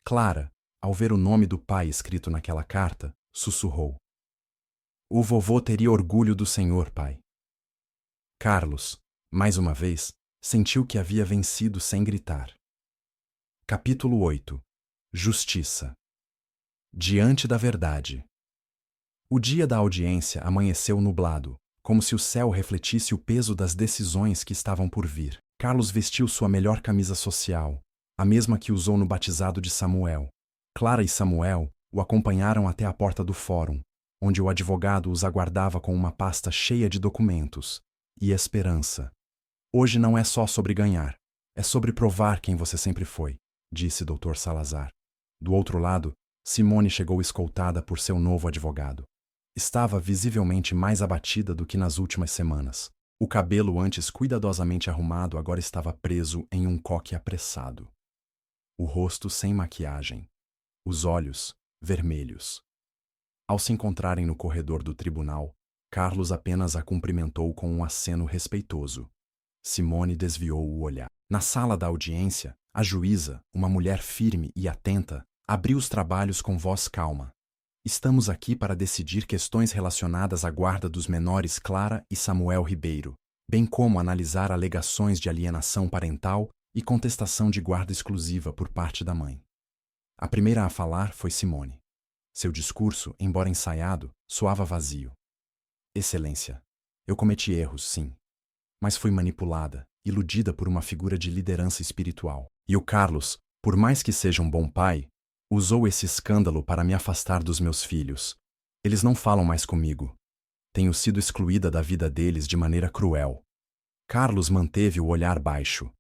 Clara, ao ver o nome do pai escrito naquela carta, sussurrou: O vovô teria orgulho do senhor, pai. Carlos, mais uma vez, sentiu que havia vencido sem gritar. Capítulo 8. Justiça. Diante da verdade. O dia da audiência amanheceu nublado, como se o céu refletisse o peso das decisões que estavam por vir. Carlos vestiu sua melhor camisa social, a mesma que usou no batizado de Samuel. Clara e Samuel o acompanharam até a porta do fórum, onde o advogado os aguardava com uma pasta cheia de documentos e esperança. Hoje não é só sobre ganhar, é sobre provar quem você sempre foi, disse Dr. Salazar. Do outro lado, Simone chegou escoltada por seu novo advogado. Estava visivelmente mais abatida do que nas últimas semanas. O cabelo antes cuidadosamente arrumado agora estava preso em um coque apressado. O rosto sem maquiagem. Os olhos vermelhos. Ao se encontrarem no corredor do tribunal, Carlos apenas a cumprimentou com um aceno respeitoso. Simone desviou o olhar. Na sala da audiência, a juíza, uma mulher firme e atenta, abriu os trabalhos com voz calma. Estamos aqui para decidir questões relacionadas à guarda dos menores Clara e Samuel Ribeiro, bem como analisar alegações de alienação parental e contestação de guarda exclusiva por parte da mãe. A primeira a falar foi Simone. Seu discurso, embora ensaiado, soava vazio. Excelência, eu cometi erros, sim. Mas fui manipulada, iludida por uma figura de liderança espiritual. E o Carlos, por mais que seja um bom pai, usou esse escândalo para me afastar dos meus filhos. Eles não falam mais comigo. Tenho sido excluída da vida deles de maneira cruel. Carlos manteve o olhar baixo.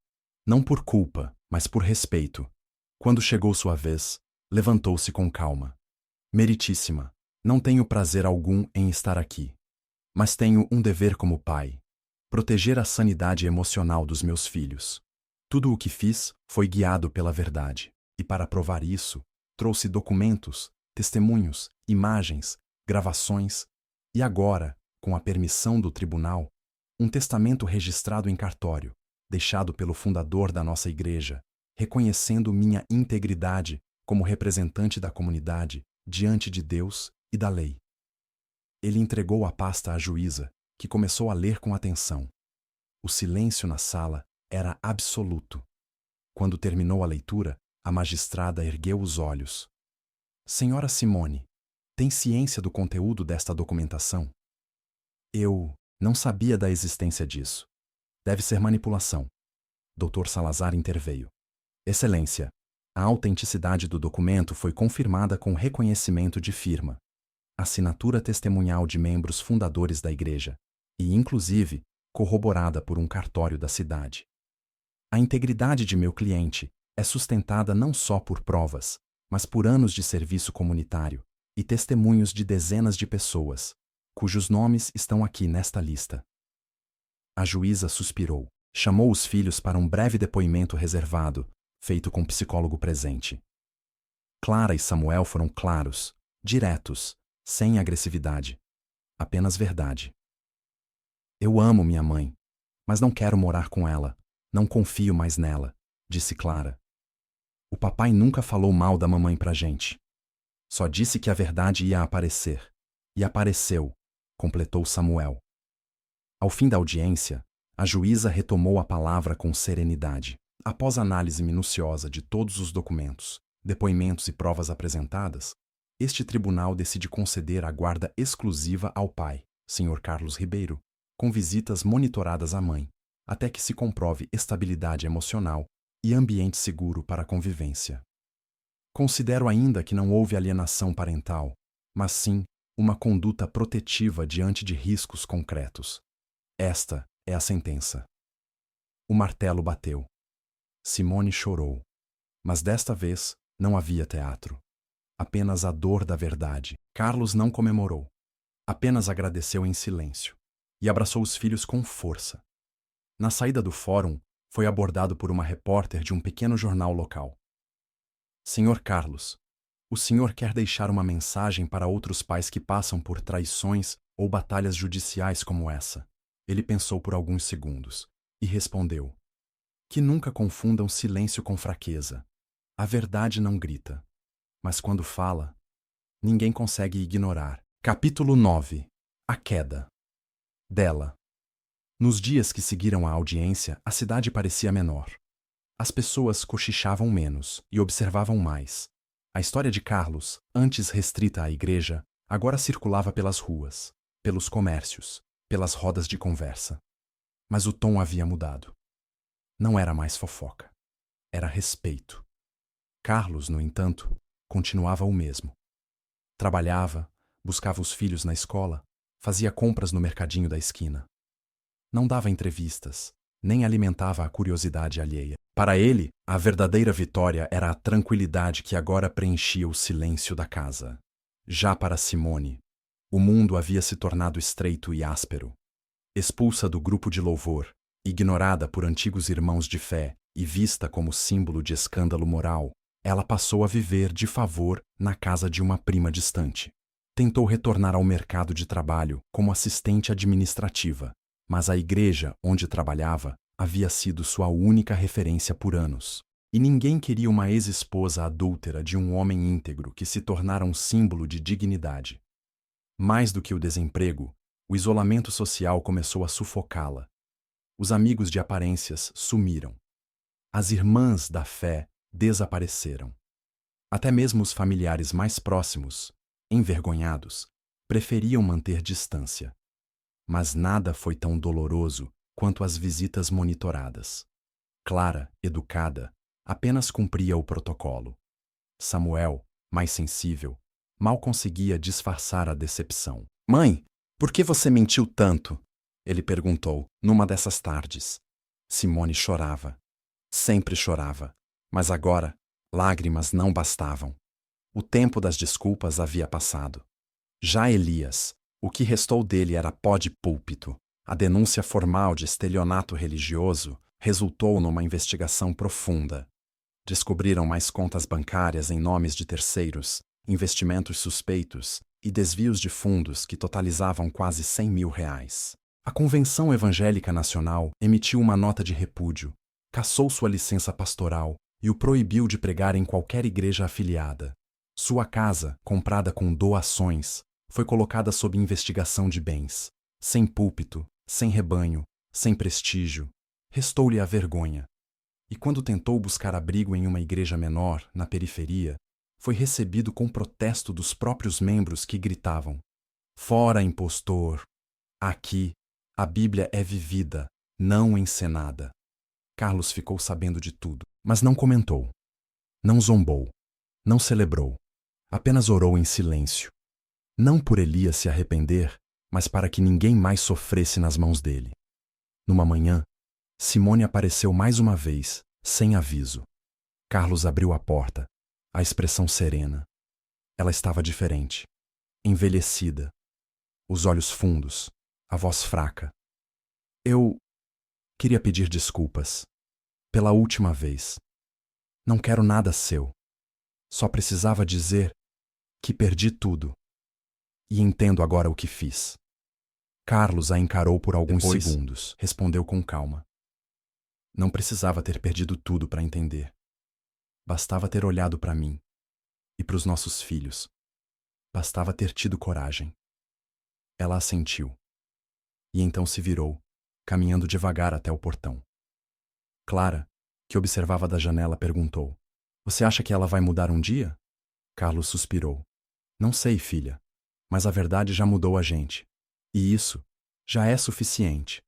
Não por culpa, mas por respeito. Quando chegou sua vez, levantou-se com calma. Meritíssima, não tenho prazer algum em estar aqui. Mas tenho um dever como pai: proteger a sanidade emocional dos meus filhos. Tudo o que fiz foi guiado pela verdade. E para provar isso, trouxe documentos, testemunhos, imagens, gravações e agora, com a permissão do tribunal, um testamento registrado em cartório, deixado pelo fundador da nossa igreja, reconhecendo minha integridade como representante da comunidade diante de Deus e da lei. Ele entregou a pasta à juíza, que começou a ler com atenção. O silêncio na sala era absoluto. Quando terminou a leitura, a magistrada ergueu os olhos. Senhora Simone, tem ciência do conteúdo desta documentação? Eu não sabia da existência disso. Deve ser manipulação. Dr. Salazar interveio. Excelência, a autenticidade do documento foi confirmada com reconhecimento de firma. assinatura testemunhal de membros fundadores da igreja e, inclusive, corroborada por um cartório da cidade. A integridade de meu cliente é sustentada não só por provas, mas por anos de serviço comunitário e testemunhos de dezenas de pessoas, cujos nomes estão aqui nesta lista. A juíza suspirou, chamou os filhos para um breve depoimento reservado, feito com psicólogo presente. Clara e Samuel foram claros, diretos, sem agressividade. Apenas verdade. Eu amo minha mãe, mas não quero morar com ela. Não confio mais nela, disse Clara. O papai nunca falou mal da mamãe pra gente. Só disse que a verdade ia aparecer. E apareceu, completou Samuel. Ao fim da audiência, a juíza retomou a palavra com serenidade. Após análise minuciosa de todos os documentos, depoimentos e provas apresentadas, este tribunal decide conceder a guarda exclusiva ao pai, Sr. Carlos Ribeiro, com visitas monitoradas à mãe, até que se comprove estabilidade emocional e ambiente seguro para a convivência. Considero ainda que não houve alienação parental, mas sim uma conduta protetiva diante de riscos concretos. Esta é a sentença. O martelo bateu. Simone chorou. Mas desta vez não havia teatro. Apenas a dor da verdade. Carlos não comemorou. Apenas agradeceu em silêncio e abraçou os filhos com força. Na saída do fórum, foi abordado por uma repórter de um pequeno jornal local. Senhor Carlos, o senhor quer deixar uma mensagem para outros pais que passam por traições ou batalhas judiciais como essa? Ele pensou por alguns segundos e respondeu: que nunca confundam silêncio com fraqueza. A verdade não grita, mas quando fala, ninguém consegue ignorar. Capítulo 9. A queda. Dela. Nos dias que seguiram a audiência, a cidade parecia menor. As pessoas cochichavam menos e observavam mais. A história de Carlos, antes restrita à igreja, agora circulava pelas ruas, pelos comércios, pelas rodas de conversa. Mas o tom havia mudado. Não era mais fofoca. Era respeito. Carlos, no entanto, continuava o mesmo. Trabalhava, buscava os filhos na escola, fazia compras no mercadinho da esquina. Não dava entrevistas, nem alimentava a curiosidade alheia. Para ele, a verdadeira vitória era a tranquilidade que agora preenchia o silêncio da casa. Já para Simone, o mundo havia se tornado estreito e áspero. Expulsa do grupo de louvor, ignorada por antigos irmãos de fé e vista como símbolo de escândalo moral, ela passou a viver de favor na casa de uma prima distante. Tentou retornar ao mercado de trabalho como assistente administrativa, mas a igreja onde trabalhava havia sido sua única referência por anos. E ninguém queria uma ex-esposa adúltera de um homem íntegro que se tornara um símbolo de dignidade. Mais do que o desemprego, o isolamento social começou a sufocá-la. Os amigos de aparências sumiram. As irmãs da fé desapareceram. Até mesmo os familiares mais próximos, envergonhados, preferiam manter distância. Mas nada foi tão doloroso quanto as visitas monitoradas. Clara, educada, apenas cumpria o protocolo. Samuel, mais sensível, mal conseguia disfarçar a decepção. Mãe, por que você mentiu tanto? Ele perguntou, numa dessas tardes. Simone chorava. Sempre chorava. Mas agora, lágrimas não bastavam. O tempo das desculpas havia passado. Já Elias, o que restou dele era pó de púlpito. A denúncia formal de estelionato religioso resultou numa investigação profunda. Descobriram mais contas bancárias em nomes de terceiros, investimentos suspeitos e desvios de fundos que totalizavam quase R$100 mil. A Convenção Evangélica Nacional emitiu uma nota de repúdio, cassou sua licença pastoral e o proibiu de pregar em qualquer igreja afiliada. Sua casa, comprada com doações, foi colocada sob investigação de bens. Sem púlpito, sem rebanho, sem prestígio, restou-lhe a vergonha. E quando tentou buscar abrigo em uma igreja menor, na periferia, foi recebido com protesto dos próprios membros que gritavam: "Fora, impostor! Aqui, a Bíblia é vivida, não encenada." Carlos ficou sabendo de tudo, mas não comentou. Não zombou. Não celebrou. Apenas orou em silêncio. Não por Elias se arrepender, mas para que ninguém mais sofresse nas mãos dele. Numa manhã, Simone apareceu mais uma vez, sem aviso. Carlos abriu a porta, a expressão serena. Ela estava diferente, envelhecida, os olhos fundos, a voz fraca. Eu queria pedir desculpas. Pela última vez. Não quero nada seu. Só precisava dizer que perdi tudo. E entendo agora o que fiz. Carlos a encarou por alguns segundos. Respondeu com calma. Não precisava ter perdido tudo para entender. Bastava ter olhado para mim e para os nossos filhos. Bastava ter tido coragem. Ela assentiu. E então se virou, caminhando devagar até o portão. Clara, que observava da janela, perguntou: Você acha que ela vai mudar um dia? Carlos suspirou. Não sei, filha, mas a verdade já mudou a gente. E isso já é suficiente.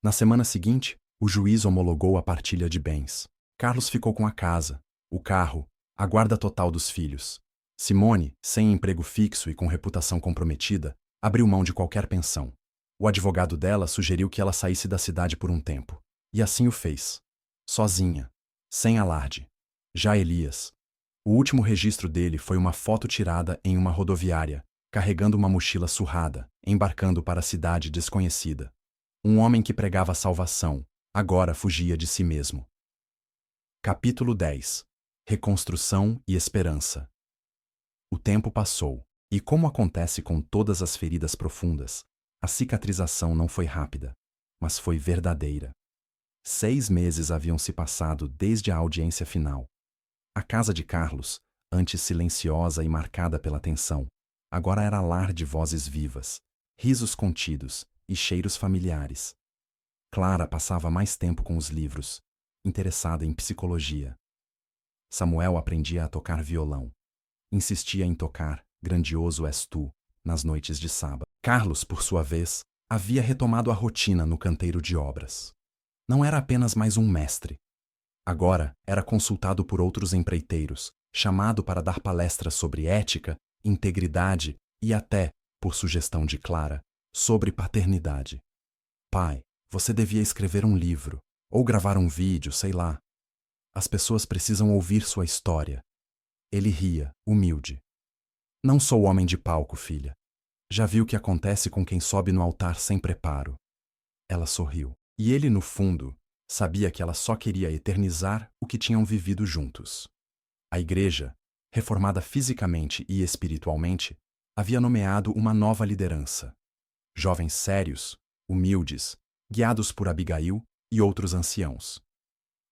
Na semana seguinte, o juiz homologou a partilha de bens. Carlos ficou com a casa, o carro, a guarda total dos filhos. Simone, sem emprego fixo e com reputação comprometida, abriu mão de qualquer pensão. O advogado dela sugeriu que ela saísse da cidade por um tempo. E assim o fez. Sozinha, sem alarde. Já Elias. O último registro dele foi uma foto tirada em uma rodoviária, carregando uma mochila surrada, embarcando para a cidade desconhecida. Um homem que pregava a salvação, agora fugia de si mesmo. Capítulo 10. Reconstrução e esperança. O tempo passou, e como acontece com todas as feridas profundas, a cicatrização não foi rápida, mas foi verdadeira. 6 meses haviam se passado desde a audiência final. A casa de Carlos, antes silenciosa e marcada pela tensão, agora era lar de vozes vivas, risos contidos e cheiros familiares. Clara passava mais tempo com os livros, interessada em psicologia. Samuel aprendia a tocar violão. Insistia em tocar Grandioso És Tu nas noites de sábado. Carlos, por sua vez, havia retomado a rotina no canteiro de obras. Não era apenas mais um mestre. Agora era consultado por outros empreiteiros, chamado para dar palestras sobre ética, integridade e até, por sugestão de Clara, sobre paternidade. Pai, você devia escrever um livro, ou gravar um vídeo, sei lá. As pessoas precisam ouvir sua história. Ele ria, humilde. Não sou homem de palco, filha. Já vi o que acontece com quem sobe no altar sem preparo. Ela sorriu. E ele, no fundo, sabia que ela só queria eternizar o que tinham vivido juntos. A igreja, reformada fisicamente e espiritualmente, havia nomeado uma nova liderança. Jovens sérios, humildes, guiados por Abigail e outros anciãos.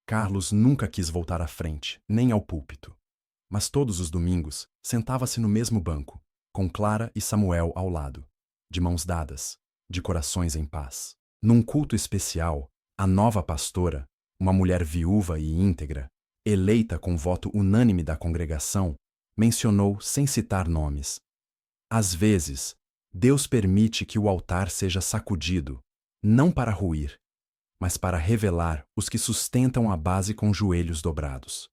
Carlos nunca quis voltar à frente, nem ao púlpito. Mas todos os domingos sentava-se no mesmo banco, com Clara e Samuel ao lado, de mãos dadas, de corações em paz. Num culto especial, a nova pastora, uma mulher viúva e íntegra, eleita com voto unânime da congregação, mencionou sem citar nomes: Às vezes, Deus permite que o altar seja sacudido, não para ruir, mas para revelar os que sustentam a base com joelhos dobrados.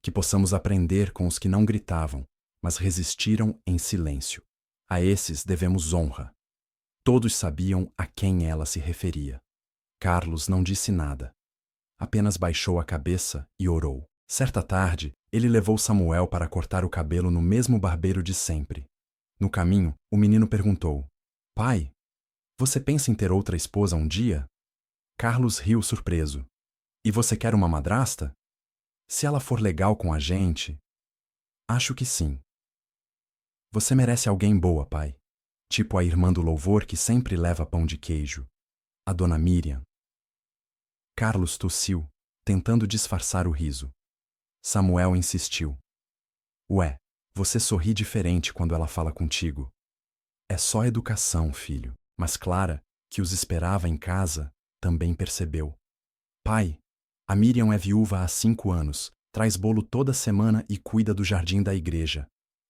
Que possamos aprender com os que não gritavam, mas resistiram em silêncio. A esses devemos honra. Todos sabiam a quem ela se referia. Carlos não disse nada. Apenas baixou a cabeça e orou. Certa tarde, ele levou Samuel para cortar o cabelo no mesmo barbeiro de sempre. No caminho, o menino perguntou: Pai, você pensa em ter outra esposa um dia? Carlos riu surpreso. E você quer uma madrasta? Se ela for legal com a gente... Acho que sim. Você merece alguém boa, pai. Tipo a irmã do louvor que sempre leva pão de queijo. A dona Miriam. Carlos tossiu, tentando disfarçar o riso. Samuel insistiu. Ué, você sorri diferente quando ela fala contigo. É só educação, filho. Mas Clara, que os esperava em casa, também percebeu. Pai, a Miriam é viúva há 5 anos, traz bolo toda semana e cuida do jardim da igreja.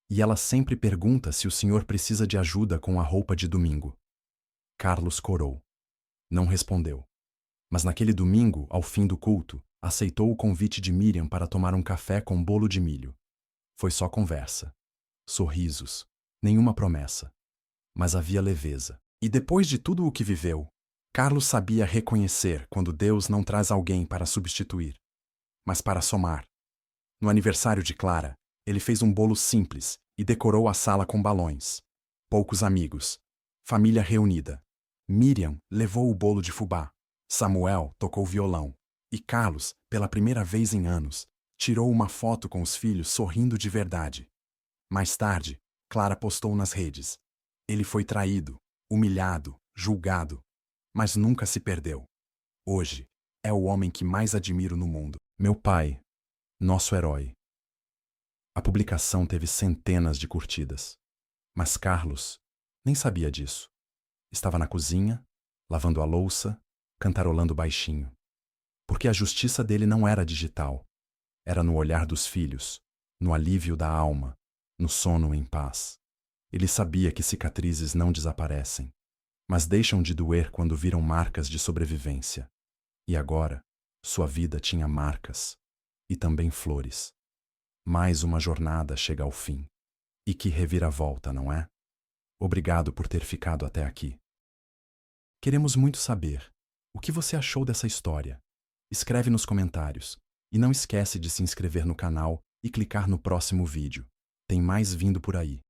E ela sempre pergunta se o senhor precisa de ajuda com a roupa de domingo. Carlos corou. Não respondeu. Mas naquele domingo, ao fim do culto, aceitou o convite de Miriam para tomar um café com bolo de milho. Foi só conversa. Sorrisos. Nenhuma promessa. mas havia leveza. E depois de tudo o que viveu, Carlos sabia reconhecer quando Deus não traz alguém para substituir, mas para somar. No aniversário de Clara, ele fez um bolo simples e decorou a sala com balões. Poucos amigos. Família reunida. Miriam levou o bolo de fubá. Samuel tocou violão. E Carlos, pela primeira vez em anos, tirou uma foto com os filhos sorrindo de verdade. Mais tarde, Clara postou nas redes. Ele foi traído, humilhado, julgado, mas nunca se perdeu. Hoje, é o homem que mais admiro no mundo. Meu pai, nosso herói. A publicação teve centenas de curtidas. Mas Carlos nem sabia disso. Estava na cozinha, lavando a louça, cantarolando baixinho. Porque a justiça dele não era digital. Era no olhar dos filhos, no alívio da alma, no sono em paz. Ele sabia que cicatrizes não desaparecem, mas deixam de doer quando viram marcas de sobrevivência. E agora, sua vida tinha marcas e também flores. Mais uma jornada chega ao fim. E que reviravolta, não é? Obrigado por ter ficado até aqui. Queremos muito saber o que você achou dessa história. Escreve nos comentários e não esquece de se inscrever no canal e clicar no próximo vídeo. Tem mais vindo por aí.